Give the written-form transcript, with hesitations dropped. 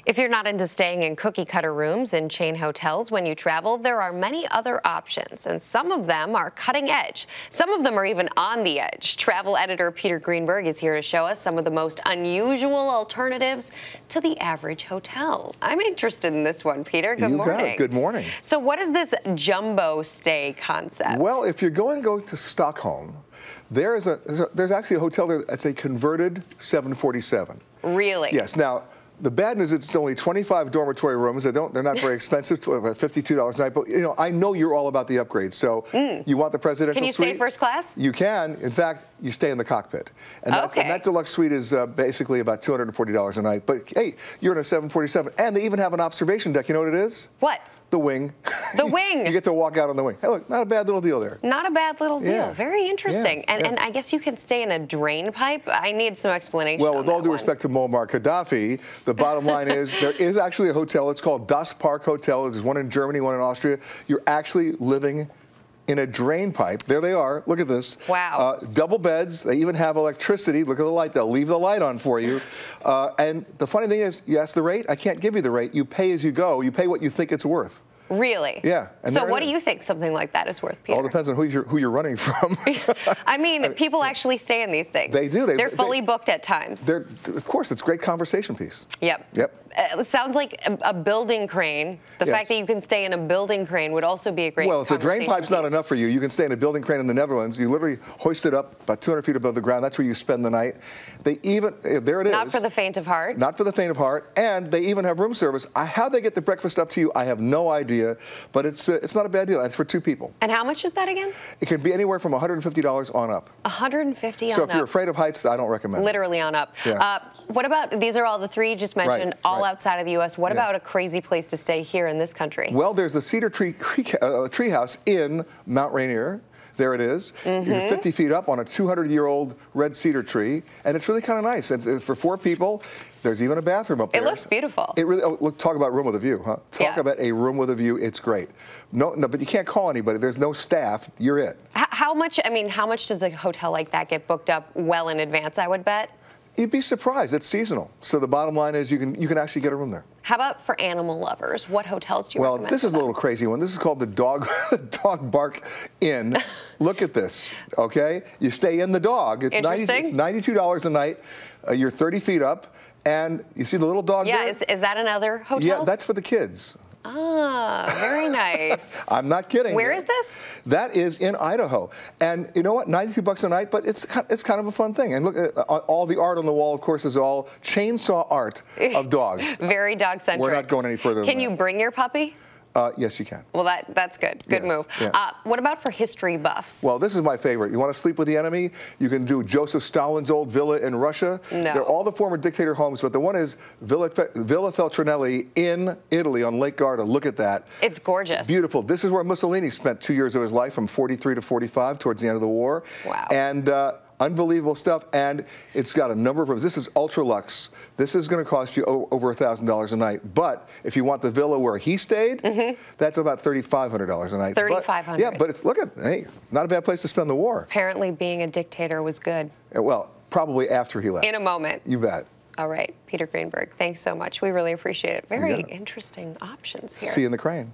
If you're not into staying in cookie-cutter rooms in chain hotels when you travel, there are many other options, and some of them are cutting edge. Some of them are even on the edge. Travel editor Peter Greenberg is here to show us some of the most unusual alternatives to the average hotel. I'm interested in this one, Peter. Good morning. You got it. Good morning. So what is this jumbo stay concept? Well, if you're going to go to Stockholm, there's actually a hotel there that's a converted 747. Really? Yes. Now, the bad news is it's only 25 dormitory rooms. They're not very expensive, about $52 a night. But you know, I know you're all about the upgrades. So you want the presidential suite? Can you stay first class? You can. In fact, you stay in the cockpit, and that deluxe suite is basically about $240 a night. But hey, you're in a 747, and they even have an observation deck. You know what it is? What? The wing. The wing. You get to walk out on the wing. Hey, look, not a bad little deal there. Not a bad little deal. Yeah. Very interesting. Yeah. And I guess you can stay in a drain pipe. I need some explanation. Well, with all due respect to Muammar Gaddafi, the bottom line is there is actually a hotel. It's called Das Park Hotel. There's one in Germany, one in Austria. You're actually living in a drain pipe. There they are. Look at this. Wow. Double beds. They even have electricity. Look at the light. They'll leave the light on for you. And the funny thing is, you ask the rate. I can't give you the rate. You pay as you go. You pay what you think it's worth. Really? Yeah. So what do you think something like that is worth, Peter? All depends on who you're running from. I mean, people actually stay in these things. They do. They're fully booked at times. Of course, it's a great conversation piece. Yep. Yep. It sounds like a building crane. The fact that you can stay in a building crane would also be a great Well, if the drain pipe's not enough for you, you can stay in a building crane in the Netherlands. You literally hoist it up about 200 feet above the ground. That's where you spend the night. They even, there it is. Not for the faint of heart. Not for the faint of heart. And they even have room service. How they get the breakfast up to you, I have no idea. But it's not a bad deal. It's for two people. And how much is that again? It can be anywhere from $150 on up. $150 on up. So if you're afraid of heights, I don't recommend it. Literally on up. Yeah. What about, these are all the three you just mentioned, all outside of the U.S. What about a crazy place to stay here in this country? Well, there's the Cedar Tree House in Mount Rainier. There it is. You're 50 feet up on a 200-year-old red cedar tree, and it's really kind of nice. And for 4 people, there's even a bathroom up there. It looks beautiful. It really. Oh, look, talk about room with a view, huh? Talk about a room with a view. It's great. No, but you can't call anybody. There's no staff. You're it. How much? I mean, how much does a hotel like that get booked up well in advance? I would bet. You'd be surprised. It's seasonal. So the bottom line is you can actually get a room there. How about for animal lovers? What hotels do you recommend? Well, this is a little crazy one. This is called the Dog Bark Inn. Look at this, okay? You stay in the dog. It's $92 a night. You're 30 feet up, and you see the little dog there? Yeah, is that another hotel? Yeah, that's for the kids. Ah, very nice. I'm not kidding. Where is this? That is in Idaho. And you know what? $92 a night, but it's kind of a fun thing. And look, all the art on the wall, of course, is all chainsaw art of dogs. Very dog-centric. We're not going any further than that. Can you bring your puppy? Yes, you can. Well, that's good. Good move. Yeah. What about for history buffs? Well, this is my favorite. You want to sleep with the enemy? You can do Joseph Stalin's old villa in Russia. No. They're all the former dictator homes, but the one is Villa Feltrinelli in Italy on Lake Garda. Look at that. It's gorgeous. Beautiful. This is where Mussolini spent 2 years of his life, from 43 to 45, towards the end of the war. Wow. And unbelievable stuff, and it's got a number of rooms. This is ultra luxe. This is going to cost you over $1,000 a night. But if you want the villa where he stayed, that's about $3,500 a night. $3,500. Yeah, but hey, not a bad place to spend the war. Apparently, being a dictator was good. Well, probably after he left. In a moment. You bet. All right, Peter Greenberg, thanks so much. We really appreciate it. Very interesting options here. See you in the crane.